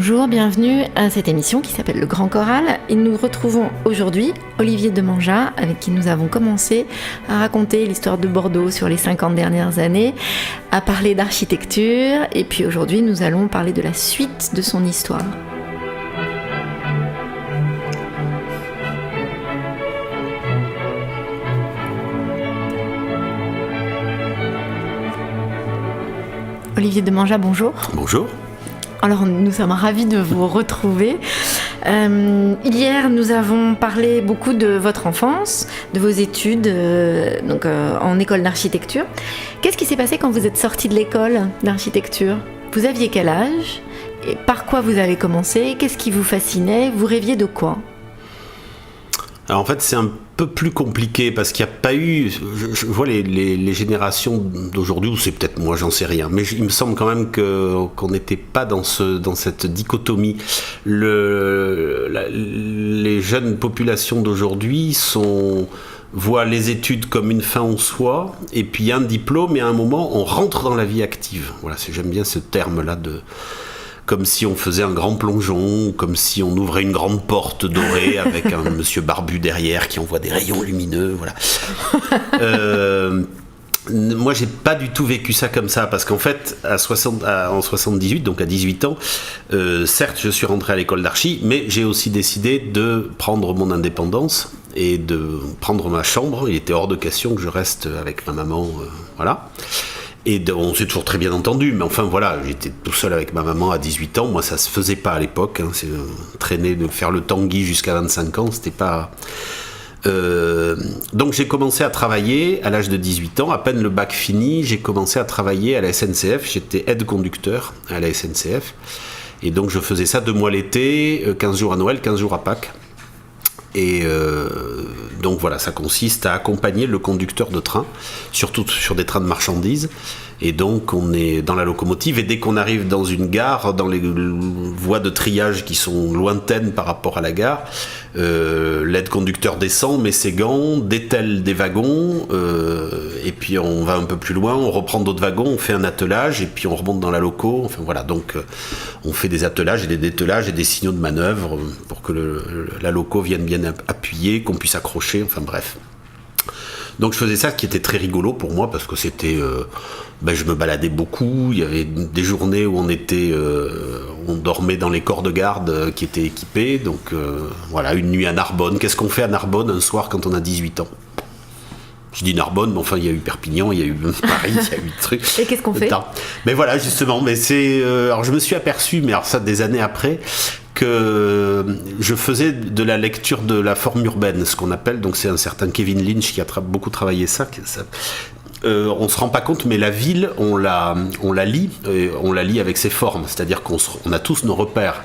Bonjour, bienvenue à cette émission qui s'appelle Le Grand Choral et nous retrouvons aujourd'hui Olivier Demanja avec qui nous avons commencé à raconter l'histoire de Bordeaux sur les 50 dernières années, à parler d'architecture et puis aujourd'hui nous allons parler de la suite de son histoire. Olivier Demanja, bonjour. Bonjour. Alors, nous sommes ravis de vous retrouver. Hier, nous avons parlé beaucoup de votre enfance, de vos études en école d'architecture. Qu'est-ce qui s'est passé quand vous êtes sorti de l'école d'architecture ? Vous aviez quel âge ? Et par quoi vous avez commencé ? Qu'est-ce qui vous fascinait ? Vous rêviez de quoi ? Alors en fait, c'est un peu plus compliqué parce qu'il n'y a pas eu... Je vois les générations d'aujourd'hui, ou c'est peut-être moi, j'en sais rien, mais il me semble quand même qu'on n'était pas dans cette dichotomie. Les jeunes populations d'aujourd'hui voient les études comme une fin en soi, et puis un diplôme, et à un moment, on rentre dans la vie active. Voilà, j'aime bien ce terme-là comme si on faisait un grand plongeon, comme si on ouvrait une grande porte dorée avec un monsieur barbu derrière qui envoie des rayons lumineux, voilà. Moi, j'ai pas du tout vécu ça comme ça, parce qu'en fait, en 78, donc à 18 ans, certes, je suis rentré à l'école d'archi, mais j'ai aussi décidé de prendre mon indépendance et de prendre ma chambre. Il était hors de question que je reste avec ma maman, voilà. Et on s'est toujours très bien entendu, mais enfin voilà, j'étais tout seul avec ma maman à 18 ans. Moi, ça se faisait pas à l'époque. C'est traîner, de faire le Tanguy jusqu'à 25 ans, c'était pas. Donc j'ai commencé à travailler à l'âge de 18 ans. À peine le bac fini, j'ai commencé à travailler à la SNCF. J'étais aide-conducteur à la SNCF. Et donc je faisais ça 2 mois l'été, 15 jours à Noël, 15 jours à Pâques. Et donc voilà, ça consiste à accompagner le conducteur de train, surtout sur des trains de marchandises. Et donc on est dans la locomotive, et dès qu'on arrive dans une gare, dans les voies de triage qui sont lointaines par rapport à la gare, l'aide-conducteur descend, met ses gants, dételle des wagons, et puis on va un peu plus loin, on reprend d'autres wagons, on fait un attelage, et puis on remonte dans la loco. Enfin voilà, donc on fait des attelages et des dételages et des signaux de manœuvre pour que la loco vienne bien appuyer, qu'on puisse accrocher, enfin bref. Donc je faisais ça, ce qui était très rigolo pour moi, parce que c'était... je me baladais beaucoup, il y avait des journées où on dormait dans les corps de garde qui étaient équipés, donc voilà, une nuit à Narbonne. Qu'est-ce qu'on fait à Narbonne un soir quand on a 18 ans ? Je dis Narbonne, mais enfin il y a eu Perpignan, il y a eu Paris, il y a eu des trucs. Et qu'est-ce qu'on fait ? Mais voilà, justement, mais c'est... alors je me suis aperçu, mais alors ça des années après, que je faisais de la lecture de la forme urbaine, ce qu'on appelle, donc c'est un certain Kevin Lynch qui a beaucoup travaillé ça. On se rend pas compte, mais la ville, on la lit avec ses formes, c'est-à-dire qu'on a tous nos repères.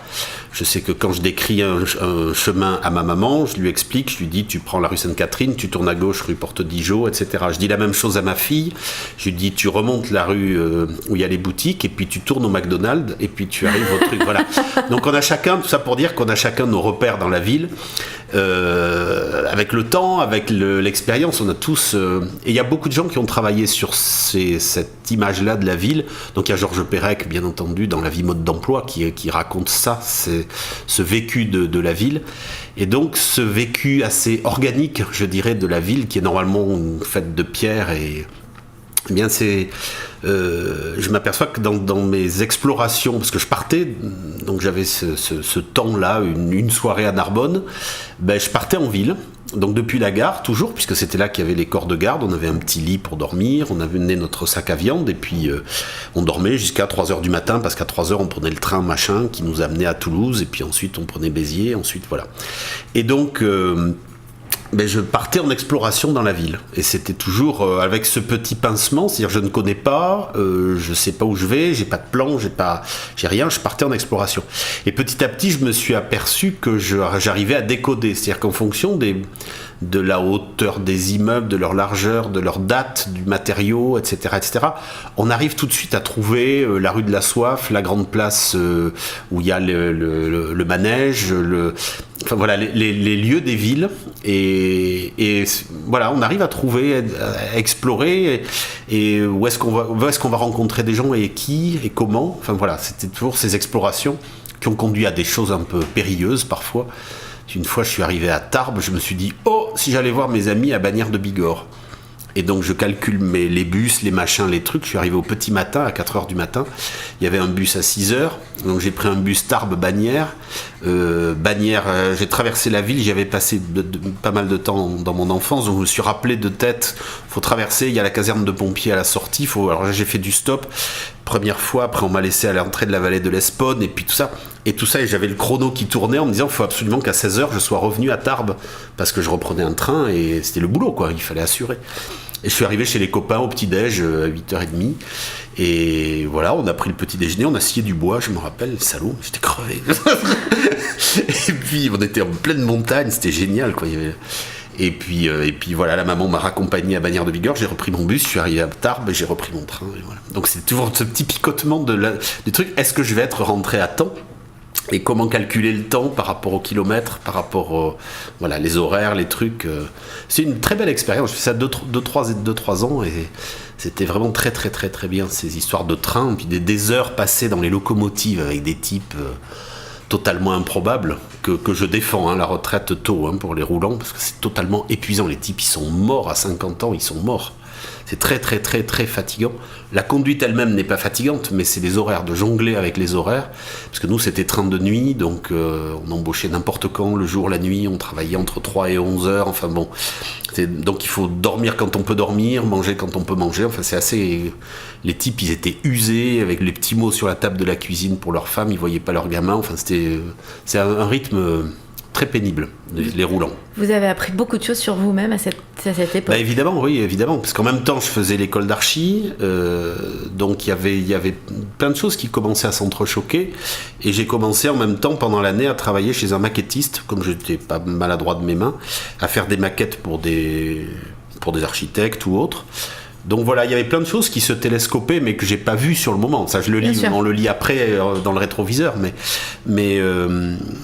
Je sais que quand je décris un chemin à ma maman, je lui explique, je lui dis tu prends la rue Sainte-Catherine, tu tournes à gauche rue Porte-Dijon, etc. Je dis la même chose à ma fille, je lui dis tu remontes la rue où il y a les boutiques, et puis tu tournes au McDonald's, et puis tu arrives au truc, voilà. Donc on a chacun, tout ça pour dire qu'on a chacun nos repères dans la ville. Avec le temps, avec l'expérience, on a tous... et il y a beaucoup de gens qui ont travaillé sur cette image-là de la ville. Donc il y a Georges Perec, bien entendu, dans La vie mode d'emploi, qui raconte ça, c'est ce vécu de la ville. Et donc ce vécu assez organique, je dirais, de la ville, qui est normalement faite de pierre et... Eh bien, je m'aperçois que dans mes explorations, parce que je partais, donc j'avais ce temps-là, une soirée à Narbonne, je partais en ville, donc depuis la gare, toujours, puisque c'était là qu'il y avait les corps de garde, on avait un petit lit pour dormir, on avait mené notre sac à viande, et puis on dormait jusqu'à 3h du matin, parce qu'à 3h on prenait le train machin, qui nous amenait à Toulouse, et puis ensuite on prenait Béziers, ensuite voilà. Et donc... je partais en exploration dans la ville, et c'était toujours avec ce petit pincement, c'est-à-dire je ne connais pas, je sais pas où je vais, j'ai pas de plan, j'ai rien, je partais en exploration. Et petit à petit, je me suis aperçu que j'arrivais à décoder, c'est-à-dire qu'en fonction de la hauteur des immeubles, de leur largeur, de leur date, du matériau, etc., on arrive tout de suite à trouver la rue de la Soif, la grande place où il y a le manège, enfin voilà, les lieux des villes, et voilà, on arrive à trouver, à explorer, et où est-ce qu'on va rencontrer des gens, et qui, et comment, enfin voilà, c'était toujours ces explorations qui ont conduit à des choses un peu périlleuses parfois. Une fois, je suis arrivé à Tarbes, je me suis dit « Oh, si j'allais voir mes amis à Bagnères de Bigorre !» Et donc je calcule les bus, les machins, les trucs. Je suis arrivé au petit matin, à 4h du matin. Il y avait un bus à 6h. Donc j'ai pris un bus Tarbes-Bagnères. J'ai traversé la ville. J'y avais passé pas mal de temps dans mon enfance. Donc je me suis rappelé de tête. Faut traverser. Il y a la caserne de pompiers à la sortie. Alors j'ai fait du stop. Première fois. Après on m'a laissé à l'entrée de la vallée de l'Espone. Et puis tout ça. Et j'avais le chrono qui tournait en me disant il faut absolument qu'à 16h je sois revenu à Tarbes. Parce que je reprenais un train et c'était le boulot, quoi. Il fallait assurer. Et je suis arrivé chez les copains au petit-déj à 8h30. Et voilà, on a pris le petit déjeuner, on a scié du bois, je me rappelle, le salaud, j'étais crevé. Et puis on était en pleine montagne, c'était génial, quoi. Et puis voilà, la maman m'a raccompagné à Bagnères de Bigorre, j'ai repris mon bus, je suis arrivé à Tarbes et j'ai repris mon train. Et voilà. Donc c'est toujours ce petit picotement du truc, est-ce que je vais être rentré à temps ? Et comment calculer le temps par rapport au kilomètre, par rapport les horaires, les trucs. C'est une très belle expérience. J'ai fait ça 2-3 ans et c'était vraiment très très très très bien, ces histoires de train, puis des heures passées dans les locomotives avec des types totalement improbables que je défends, la retraite tôt pour les roulants, parce que c'est totalement épuisant. Les types, ils sont morts à 50 ans, ils sont morts. C'est très très très très fatigant. La conduite elle-même n'est pas fatigante, mais c'est les horaires, de jongler avec les horaires. Parce que nous, c'était train de nuit, donc on embauchait n'importe quand, le jour, la nuit, on travaillait entre 3 et 11 heures, enfin bon. Donc il faut dormir quand on peut dormir, manger quand on peut manger, enfin c'est assez... Les types, ils étaient usés, avec les petits mots sur la table de la cuisine pour leurs femmes, ils voyaient pas leurs gamins, enfin c'est un rythme... très pénible, les roulants. Vous avez appris beaucoup de choses sur vous-même à cette époque. Évidemment, oui, évidemment, parce qu'en même temps, je faisais l'école d'archi, donc il y avait plein de choses qui commençaient à s'entrechoquer, et j'ai commencé en même temps, pendant l'année, à travailler chez un maquettiste, comme je n'étais pas maladroit de mes mains, à faire des maquettes pour des architectes ou autres. Donc voilà, il y avait plein de choses qui se télescopaient, mais que j'ai pas vu sur le moment. Ça, je le lis, on le lit après dans le rétroviseur, mais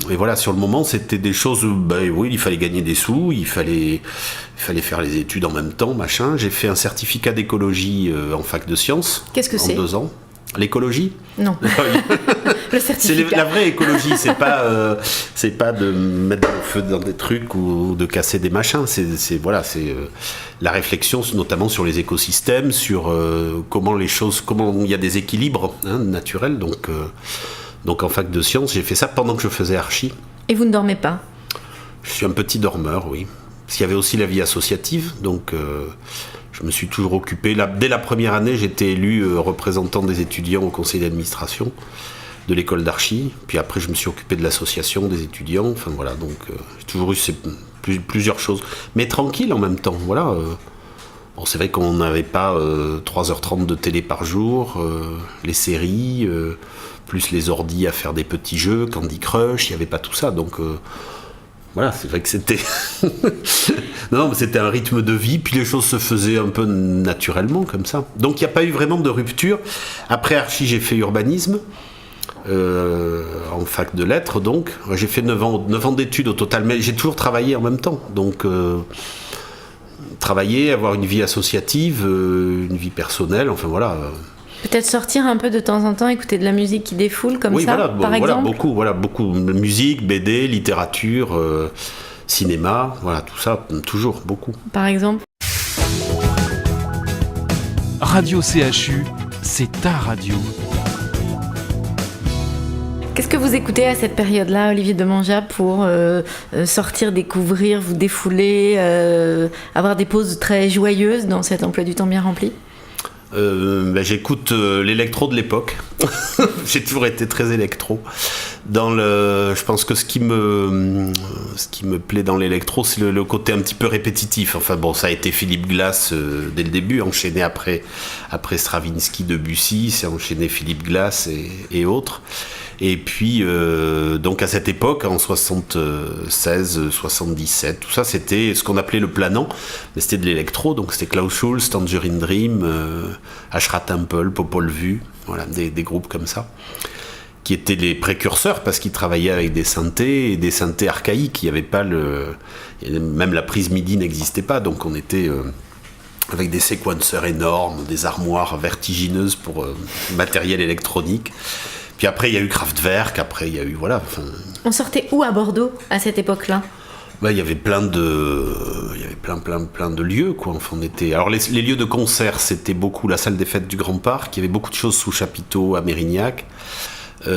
voilà, sur le moment, c'était des choses. Oui, il fallait gagner des sous, il fallait faire les études en même temps, machin. J'ai fait un certificat d'écologie en fac de sciences. Qu'est-ce que c'est ? En 2 ans. L'écologie ? Non. Le certificat. C'est la vraie écologie, c'est pas de mettre le feu dans des trucs ou de casser des machins. C'est la réflexion, notamment sur les écosystèmes, sur comment il y a des équilibres naturels. Donc en fac de sciences, j'ai fait ça pendant que je faisais archi. Et vous ne dormez pas ? Je suis un petit dormeur, oui. Parce qu'il y avait aussi la vie associative, donc je me suis toujours occupé. Dès la première année, j'étais élu représentant des étudiants au conseil d'administration de l'école d'archi. Puis après, je me suis occupé de l'association des étudiants. Enfin voilà, donc j'ai toujours eu plusieurs choses. Mais tranquille en même temps, voilà. Bon, c'est vrai qu'on n'avait pas 3h30 de télé par jour, les séries, plus les ordis à faire des petits jeux, Candy Crush, il n'y avait pas tout ça. Donc voilà, c'est vrai que c'était... non, mais c'était un rythme de vie, puis les choses se faisaient un peu naturellement, comme ça. Donc il n'y a pas eu vraiment de rupture. Après archi, j'ai fait urbanisme, en fac de lettres, donc. J'ai fait 9 ans d'études au total, mais j'ai toujours travaillé en même temps. Donc travailler, avoir une vie associative, une vie personnelle, enfin voilà... Peut-être sortir un peu de temps en temps, écouter de la musique qui défoule comme ça, par exemple. Beaucoup de musique, BD, littérature, cinéma, voilà, tout ça, toujours, beaucoup. Par exemple. Radio CHU, c'est ta radio. Qu'est-ce que vous écoutez à cette période-là, Olivier Demangea, pour sortir, découvrir, vous défouler, avoir des pauses très joyeuses dans cet emploi du temps bien rempli ? J'écoute l'électro de l'époque. J'ai toujours été très électro. Je pense que ce qui me plaît dans l'électro, c'est le côté un petit peu répétitif. Enfin bon, ça a été Philippe Glass dès le début, enchaîné après Stravinsky, Debussy, c'est enchaîné Philippe Glass et autres. Et puis, donc à cette époque, en 76, 77, tout ça, c'était ce qu'on appelait le planant, mais c'était de l'électro, donc c'était Klaus Schulze, Tangerine Dream, Ashra Temple, Popol Vuh, voilà, des groupes comme ça, qui étaient les précurseurs, parce qu'ils travaillaient avec des synthés, et des synthés archaïques, il n'y avait pas même la prise MIDI n'existait pas, donc on était... avec des séquenceurs énormes, des armoires vertigineuses pour matériel électronique. Puis après, il y a eu Kraftwerk, après, il y a eu, voilà. On sortait où à Bordeaux, à cette époque-là ? Il y avait plein de lieux, quoi. Enfin, on était... Alors, les lieux de concert, c'était beaucoup la salle des fêtes du Grand Parc. Il y avait beaucoup de choses sous chapiteau à Mérignac. Il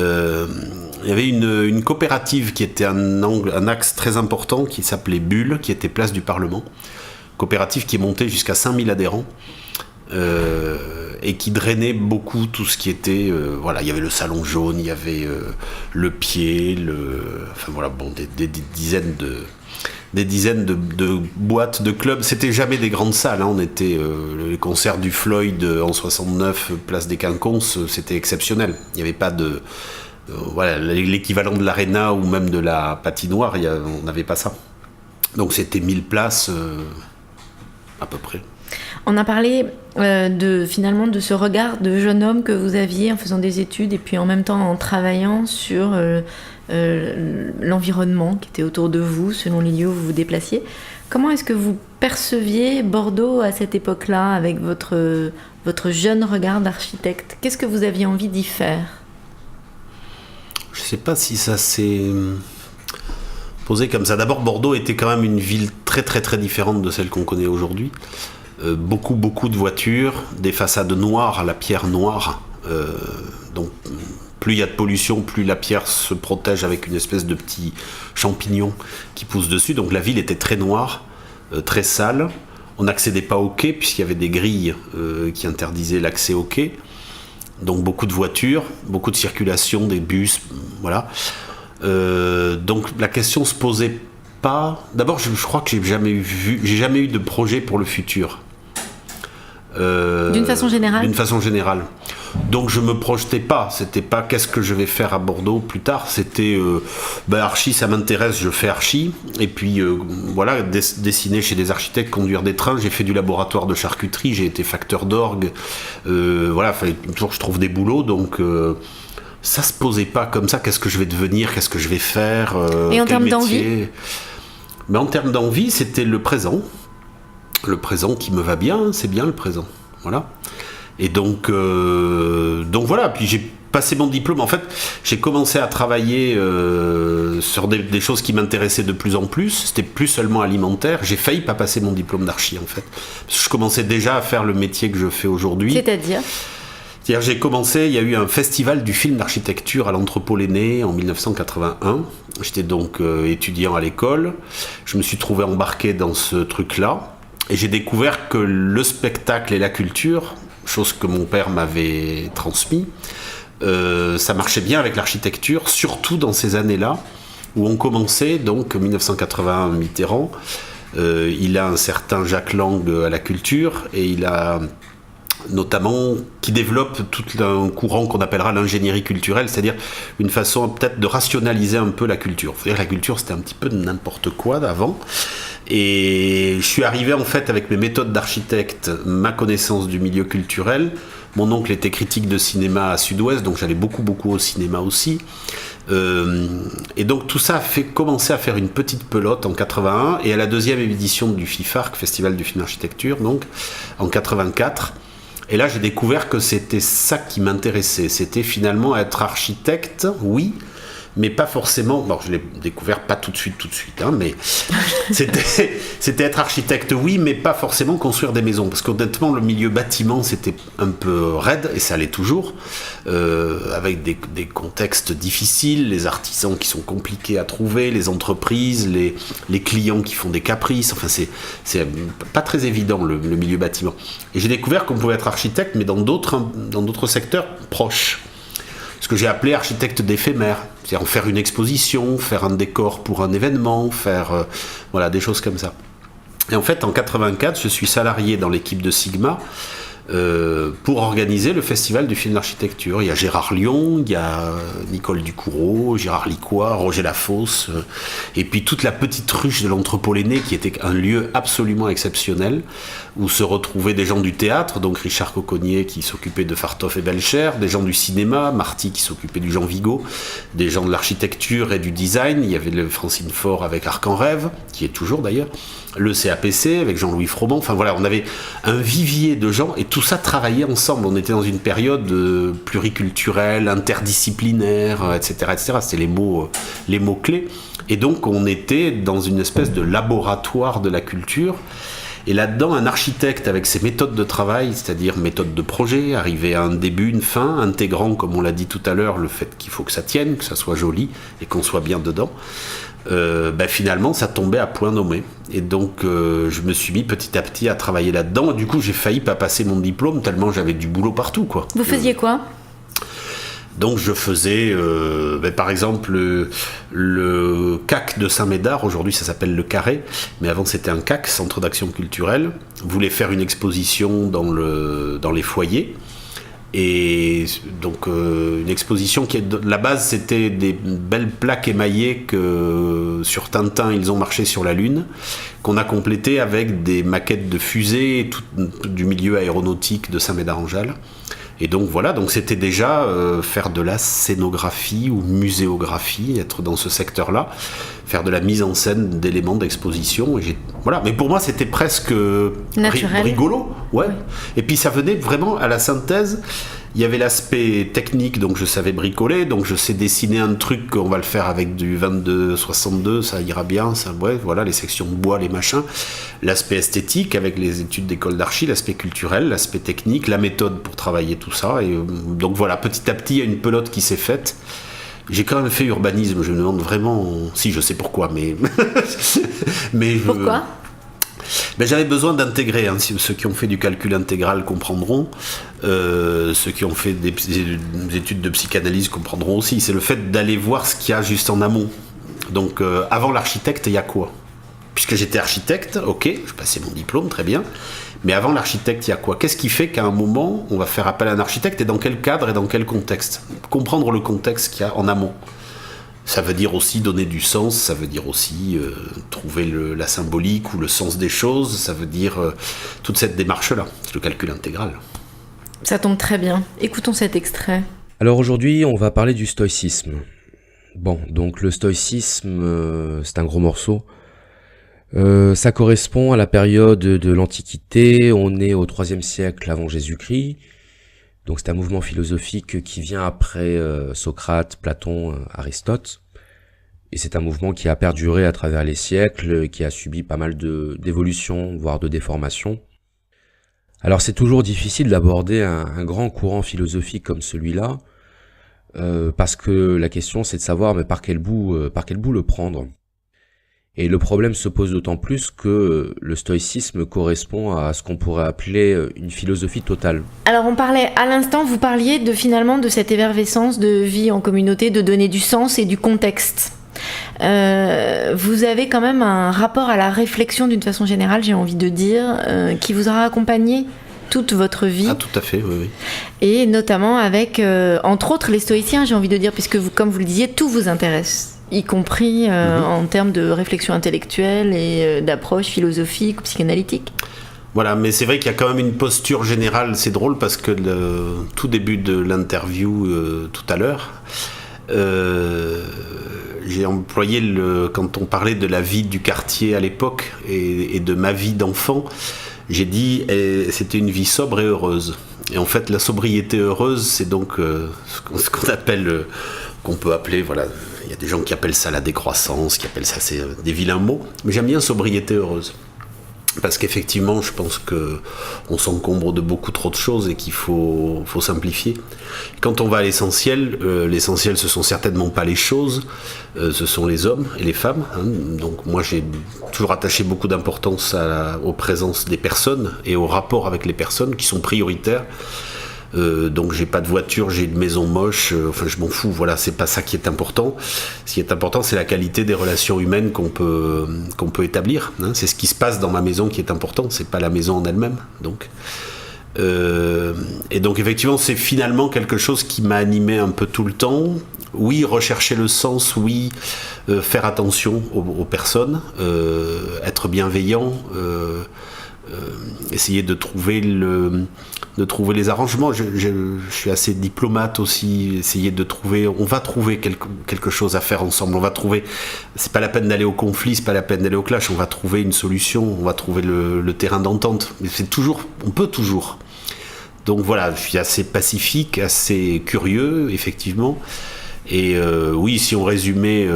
y avait une coopérative qui était un axe très important qui s'appelait Bulle, qui était place du Parlement. Coopérative qui est montée jusqu'à 5000 adhérents. Et qui drainait beaucoup tout ce qui était... il y avait le Salon Jaune, il y avait le Pied, des dizaines de boîtes, de clubs. C'était jamais des grandes salles, hein. On était les concerts du Floyd en 69, place des Quinconces, c'était exceptionnel. Il n'y avait pas de l'équivalent de l'Arena ou même de la patinoire, on n'avait pas ça. Donc c'était 1000 places à peu près. On a parlé finalement de ce regard de jeune homme que vous aviez en faisant des études et puis en même temps en travaillant sur l'environnement qui était autour de vous, selon les lieux où vous vous déplaciez. Comment est-ce que vous perceviez Bordeaux à cette époque-là, avec votre jeune regard d'architecte ? Qu'est-ce que vous aviez envie d'y faire ? Je ne sais pas si ça s'est posé comme ça. D'abord, Bordeaux était quand même une ville très très très différente de celle qu'on connaît aujourd'hui. Beaucoup de voitures, des façades noires à la pierre noire. Donc plus il y a de pollution, plus la pierre se protège avec une espèce de petit champignon qui pousse dessus. Donc la ville était très noire, très sale. On n'accédait pas au quai puisqu'il y avait des grilles qui interdisaient l'accès au quai. Donc beaucoup de voitures, beaucoup de circulation, des bus, voilà. Donc la question se posait pas. D'abord, je crois que j'ai jamais eu de projet pour le futur. D'une façon générale ? D'une façon générale. Donc je me projetais pas. C'était pas qu'est-ce que je vais faire à Bordeaux plus tard. C'était archi, ça m'intéresse, je fais archi. Et puis dessiner chez des architectes, conduire des trains. J'ai fait du laboratoire de charcuterie. J'ai été facteur d'orgue. Fallait toujours que je trouve des boulots. Donc ça se posait pas comme ça. Qu'est-ce que je vais devenir ? Qu'est-ce que je vais faire ? Et en termes d'envie ? En termes d'envie, c'était le présent. Le présent qui me va bien, c'est bien le présent. Voilà. Et donc voilà. Puis j'ai passé mon diplôme. En fait, j'ai commencé à travailler sur des choses qui m'intéressaient de plus en plus. C'était plus seulement alimentaire. J'ai failli pas passer mon diplôme d'archi, en fait. Parce que je commençais déjà à faire le métier que je fais aujourd'hui. C'est-à-dire, j'ai commencé, il y a eu un festival du film d'architecture à l'Anthropolainé en 1981. J'étais donc étudiant à l'école. Je me suis trouvé embarqué dans ce truc-là. Et j'ai découvert que le spectacle et la culture, chose que mon père m'avait transmis, ça marchait bien avec l'architecture, surtout dans ces années-là, où on commençait, donc 1981 Mitterrand, il a un certain Jacques Lang à la culture, et il a notamment qui développe tout un courant qu'on appellera l'ingénierie culturelle, c'est-à-dire une façon peut-être de rationaliser un peu la culture. Il faut dire que la culture c'était un petit peu de n'importe quoi d'avant. Et je suis arrivé en fait avec mes méthodes d'architecte, ma connaissance du milieu culturel. Mon oncle était critique de cinéma à Sud-Ouest, donc j'allais beaucoup au cinéma aussi. Et donc tout ça a fait commencer à faire une petite pelote en 81 et à la deuxième édition du FIFARC, Festival du film d'architecture, donc en 84. Et là j'ai découvert que c'était ça qui m'intéressait. C'était finalement être architecte, oui, mais pas forcément, bon je l'ai découvert pas tout de suite, hein, mais c'était être architecte, oui, mais pas forcément construire des maisons, parce qu'honnêtement le milieu bâtiment c'était un peu raide, et ça l'est toujours, avec des contextes difficiles, les artisans qui sont compliqués à trouver, les entreprises, les clients qui font des caprices, enfin c'est pas très évident le milieu bâtiment. Et j'ai découvert qu'on pouvait être architecte, mais dans d'autres secteurs proches. Ce que j'ai appelé architecte d'éphémère, c'est-à-dire en faire une exposition, faire un décor pour un événement, faire des choses comme ça. Et en fait, en 84, je suis salarié dans l'équipe de Sigma pour organiser le festival du film d'architecture. Il y a Gérard Lion, il y a Nicole Ducoureau, Gérard Licois, Roger Lafosse, et puis toute la petite ruche de l'Anthropolainé qui était un lieu absolument exceptionnel où se retrouvaient des gens du théâtre, donc Richard Coconnier qui s'occupait de Fartoff et Belcher, des gens du cinéma, Marty qui s'occupait du Jean Vigo, des gens de l'architecture et du design. Il y avait le Francine Faure avec Arc en Rêve, qui est toujours d'ailleurs, le CAPC avec Jean-Louis Froment. Enfin voilà, on avait un vivier de gens et tout ça travaillait ensemble. On était dans une période pluriculturelle, interdisciplinaire, etc., etc. C'était les mots clés. Et donc, on était dans une espèce de laboratoire de la culture. Et là-dedans, un architecte avec ses méthodes de travail, c'est-à-dire méthode de projet, arriver à un début, une fin, intégrant, comme on l'a dit tout à l'heure, le fait qu'il faut que ça tienne, que ça soit joli et qu'on soit bien dedans, finalement, ça tombait à point nommé. Et donc, je me suis mis petit à petit à travailler là-dedans. Et du coup, j'ai failli pas passer mon diplôme tellement j'avais du boulot partout, quoi. Vous faisiez quoi ? Donc je faisais, par exemple, le CAC de Saint-Médard, aujourd'hui ça s'appelle le Carré, mais avant c'était un CAC, Centre d'Action Culturelle, voulait faire une exposition dans les foyers, et donc une exposition qui, la base c'était des belles plaques émaillées que sur Tintin ils ont marché sur la Lune, qu'on a complété avec des maquettes de fusées du milieu aéronautique de Saint-Médard-en-Jalles. Et donc voilà, donc c'était déjà faire de la scénographie ou muséographie, être dans ce secteur-là, faire de la mise en scène d'éléments d'exposition. Voilà, mais pour moi c'était presque rigolo, ouais. Oui. Et puis ça venait vraiment à la synthèse. Il y avait l'aspect technique, donc je savais bricoler, donc je sais dessiner un truc, on va le faire avec du 22-62, ça ira bien, ça, ouais, voilà, les sections de bois, les machins. L'aspect esthétique, avec les études d'école d'archi, l'aspect culturel, l'aspect technique, la méthode pour travailler tout ça. Et donc voilà, petit à petit, il y a une pelote qui s'est faite. J'ai quand même fait urbanisme, je me demande vraiment... Si, je sais pourquoi, mais... Pourquoi ? J'avais besoin d'intégrer, hein. Ceux qui ont fait du calcul intégral comprendront, ceux qui ont fait des études de psychanalyse comprendront aussi. C'est le fait d'aller voir ce qu'il y a juste en amont. Donc avant l'architecte, il y a quoi ? Puisque j'étais architecte, ok, je passais mon diplôme, très bien, mais avant l'architecte, il y a quoi ? Qu'est-ce qui fait qu'à un moment, on va faire appel à un architecte, et dans quel cadre et dans quel contexte ? Comprendre le contexte qu'il y a en amont. Ça veut dire aussi donner du sens, ça veut dire aussi trouver la symbolique ou le sens des choses, ça veut dire toute cette démarche-là, c'est le calcul intégral. Ça tombe très bien. Écoutons cet extrait. Alors aujourd'hui, on va parler du stoïcisme. Bon, donc le stoïcisme, c'est un gros morceau. Ça correspond à la période de l'Antiquité, on est au IIIe siècle avant Jésus-Christ. Donc c'est un mouvement philosophique qui vient après Socrate, Platon, Aristote. Et c'est un mouvement qui a perduré à travers les siècles, qui a subi pas mal d'évolutions, voire de déformations. Alors c'est toujours difficile d'aborder un grand courant philosophique comme celui-là, parce que la question c'est de savoir mais par quel bout le prendre. Et le problème se pose d'autant plus que le stoïcisme correspond à ce qu'on pourrait appeler une philosophie totale. Alors on parlait, à l'instant, vous parliez finalement de cette effervescence de vie en communauté, de donner du sens et du contexte. Vous avez quand même un rapport à la réflexion d'une façon générale, j'ai envie de dire, qui vous aura accompagné toute votre vie. Ah, tout à fait, oui. Et notamment avec, entre autres, les stoïciens, j'ai envie de dire, puisque vous, comme vous le disiez, tout vous intéresse. Y compris en termes de réflexion intellectuelle et d'approche philosophique ou psychanalytique. Voilà, mais c'est vrai qu'il y a quand même une posture générale, c'est drôle parce que le tout début de l'interview tout à l'heure, j'ai employé, quand on parlait de la vie du quartier à l'époque et de ma vie d'enfant, j'ai dit c'était une vie sobre et heureuse. Et en fait, la sobriété heureuse, c'est donc ce qu'on appelle, qu'on peut appeler, voilà, il y a des gens qui appellent ça la décroissance, qui appellent ça, c'est des vilains mots, mais j'aime bien sobriété heureuse. Parce qu'effectivement, je pense qu'on s'encombre de beaucoup trop de choses et qu'il faut simplifier. Quand on va à l'essentiel, l'essentiel ce sont certainement pas les choses, ce sont les hommes et les femmes. Hein. Donc moi j'ai toujours attaché beaucoup d'importance aux présences des personnes et aux rapports avec les personnes qui sont prioritaires. Donc j'ai pas de voiture, j'ai une maison moche, enfin je m'en fous, voilà, c'est pas ça qui est important. Ce qui est important, c'est la qualité des relations humaines qu'on peut établir, hein. C'est ce qui se passe dans ma maison qui est important, c'est pas la maison en elle-même. Donc et donc effectivement c'est finalement quelque chose qui m'a animé un peu tout le temps. Oui, rechercher le sens, oui, faire attention aux personnes, être bienveillant, essayer de trouver les arrangements. Je suis assez diplomate aussi, essayer de trouver, on va trouver quelque chose à faire ensemble, on va trouver, c'est pas la peine d'aller au conflit, c'est pas la peine d'aller au clash, on va trouver une solution, on va trouver le terrain d'entente. Mais on peut toujours Donc voilà, je suis assez pacifique, assez curieux, effectivement. Et oui, si on résumait,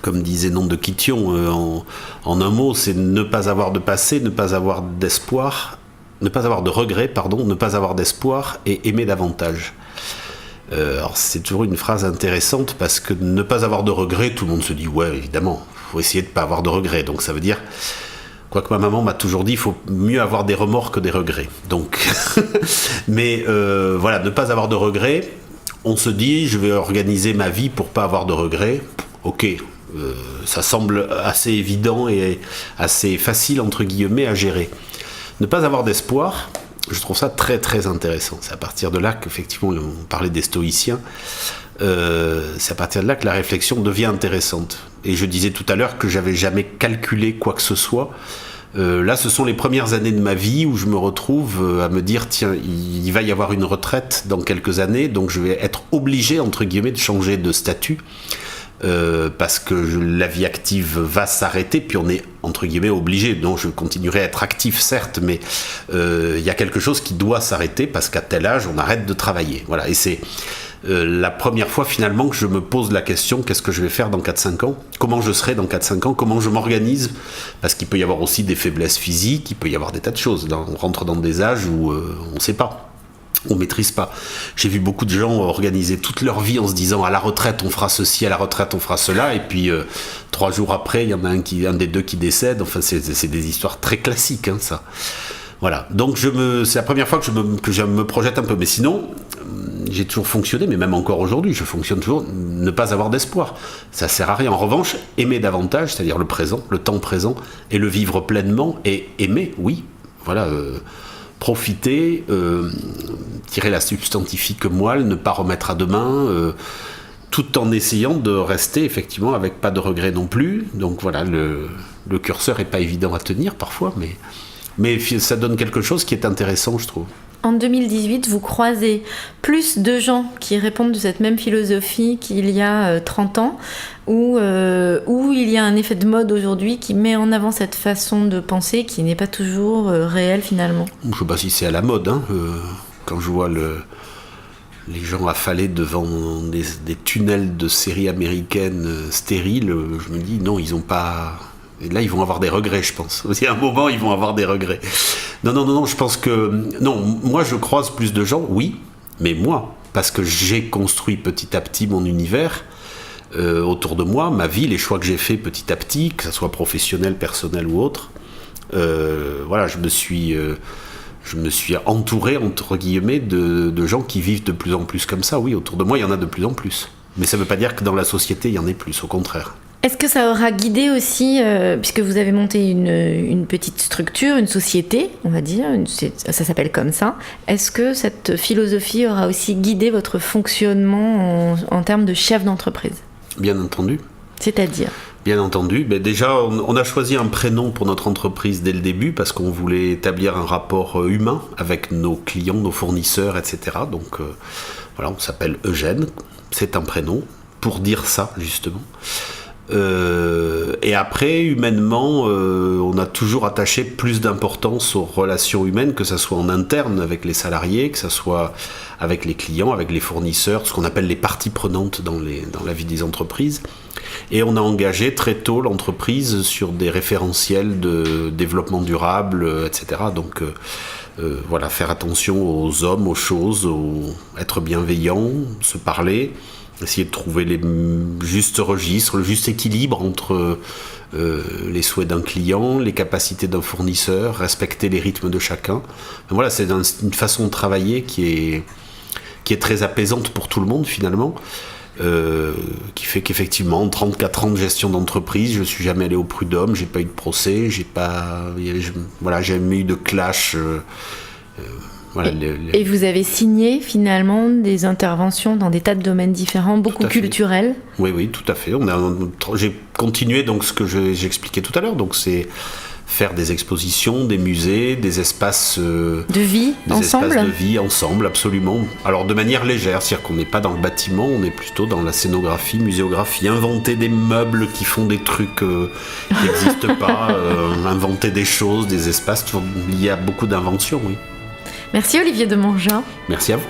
comme disait Nom de Kition, en un mot, c'est ne pas avoir de passé, ne pas avoir d'espoir, ne pas avoir de regret, pardon, ne pas avoir d'espoir et aimer davantage. Alors c'est toujours une phrase intéressante parce que ne pas avoir de regret, tout le monde se dit ouais, évidemment, il faut essayer de ne pas avoir de regret. Donc ça veut dire, quoique ma maman m'a toujours dit, il faut mieux avoir des remords que des regrets. Donc, mais voilà, ne pas avoir de regrets. On se dit, je vais organiser ma vie pour pas avoir de regrets. Ok, ça semble assez évident et assez facile entre guillemets à gérer. Ne pas avoir d'espoir. Je trouve ça très très intéressant. C'est à partir de là qu'effectivement, on parlait des stoïciens, c'est à partir de là que la réflexion devient intéressante. Et je disais tout à l'heure que j'avais jamais calculé quoi que ce soit. Là, ce sont les premières années de ma vie où je me retrouve à me dire, tiens, il va y avoir une retraite dans quelques années, donc je vais être obligé, entre guillemets, de changer de statut. Parce que la vie active va s'arrêter, puis on est entre guillemets obligé. Donc je continuerai à être actif certes, mais il y a quelque chose qui doit s'arrêter parce qu'à tel âge on arrête de travailler. Voilà, et c'est la première fois finalement que je me pose la question, qu'est-ce que je vais faire dans 4-5 ans ? Comment je serai dans 4-5 ans ? Comment je m'organise ? Parce qu'il peut y avoir aussi des faiblesses physiques, il peut y avoir des tas de choses. On rentre dans des âges où on ne sait pas. On maîtrise pas. J'ai vu beaucoup de gens organiser toute leur vie en se disant à la retraite on fera ceci, à la retraite on fera cela, et puis 3 jours après il y en a un des deux qui décède. Enfin c'est des histoires très classiques, hein, ça. Voilà. Donc c'est la première fois que je me projette un peu. Mais sinon j'ai toujours fonctionné, mais même encore aujourd'hui je fonctionne toujours. Ne pas avoir d'espoir, ça sert à rien. En revanche, aimer davantage, c'est-à-dire le présent, le temps présent, et le vivre pleinement, et aimer, oui. Voilà. Profiter, tirer la substantifique moelle, ne pas remettre à demain, tout en essayant de rester effectivement avec pas de regrets non plus. Donc voilà, le curseur est pas évident à tenir parfois, mais ça donne quelque chose qui est intéressant, je trouve. En 2018, vous croisez plus de gens qui répondent de cette même philosophie qu'il y a 30 ans, où il y a un effet de mode aujourd'hui qui met en avant cette façon de penser qui n'est pas toujours réelle finalement. Je ne sais pas si c'est à la mode, hein. Quand je vois les gens affalés devant des tunnels de séries américaines stériles, je me dis non, ils n'ont pas... Et là, ils vont avoir des regrets, je pense. Il y a un moment, ils vont avoir des regrets. Non, je pense que... Non, moi, je croise plus de gens, oui, mais moi, parce que j'ai construit petit à petit mon univers autour de moi, ma vie, les choix que j'ai faits petit à petit, que ce soit professionnel, personnel ou autre. Voilà, je me suis entouré, entre guillemets, de gens qui vivent de plus en plus comme ça. Oui, autour de moi, il y en a de plus en plus. Mais ça ne veut pas dire que dans la société, il y en ait plus, au contraire. Est-ce que ça aura guidé aussi, puisque vous avez monté une petite structure, une société, on va dire, ça s'appelle comme ça, est-ce que cette philosophie aura aussi guidé votre fonctionnement en termes de chef d'entreprise ? Bien entendu. C'est-à-dire ? Bien entendu. Mais déjà, on a choisi un prénom pour notre entreprise dès le début parce qu'on voulait établir un rapport humain avec nos clients, nos fournisseurs, etc. Donc voilà, on s'appelle Eugène. C'est un prénom pour dire ça, justement. Et après, humainement, on a toujours attaché plus d'importance aux relations humaines, que ça soit en interne avec les salariés, que ça soit avec les clients, avec les fournisseurs, ce qu'on appelle les parties prenantes dans la vie des entreprises. Et on a engagé très tôt l'entreprise sur des référentiels de développement durable, etc. Donc voilà, faire attention aux hommes, aux choses, être bienveillant, se parler, essayer de trouver les justes registres, le juste équilibre entre les souhaits d'un client, les capacités d'un fournisseur, respecter les rythmes de chacun. Voilà, c'est une façon de travailler qui est très apaisante pour tout le monde finalement, qui fait qu'effectivement, en 34 ans de gestion d'entreprise, je ne suis jamais allé au prud'homme, j'ai pas eu de procès, j'ai jamais eu de clash. Voilà, et vous avez signé finalement des interventions dans des tas de domaines différents, beaucoup culturels. Oui, tout à fait. J'ai continué donc ce que j'expliquais tout à l'heure. Donc c'est faire des expositions, des musées, des espaces de vie ensemble. Espaces de vie ensemble, absolument. Alors de manière légère, c'est-à-dire qu'on n'est pas dans le bâtiment, on est plutôt dans la scénographie, muséographie, inventer des meubles qui font des trucs qui n'existent pas, inventer des choses, des espaces. Il y a beaucoup d'inventions, oui. Merci Olivier Demangin. Merci à vous.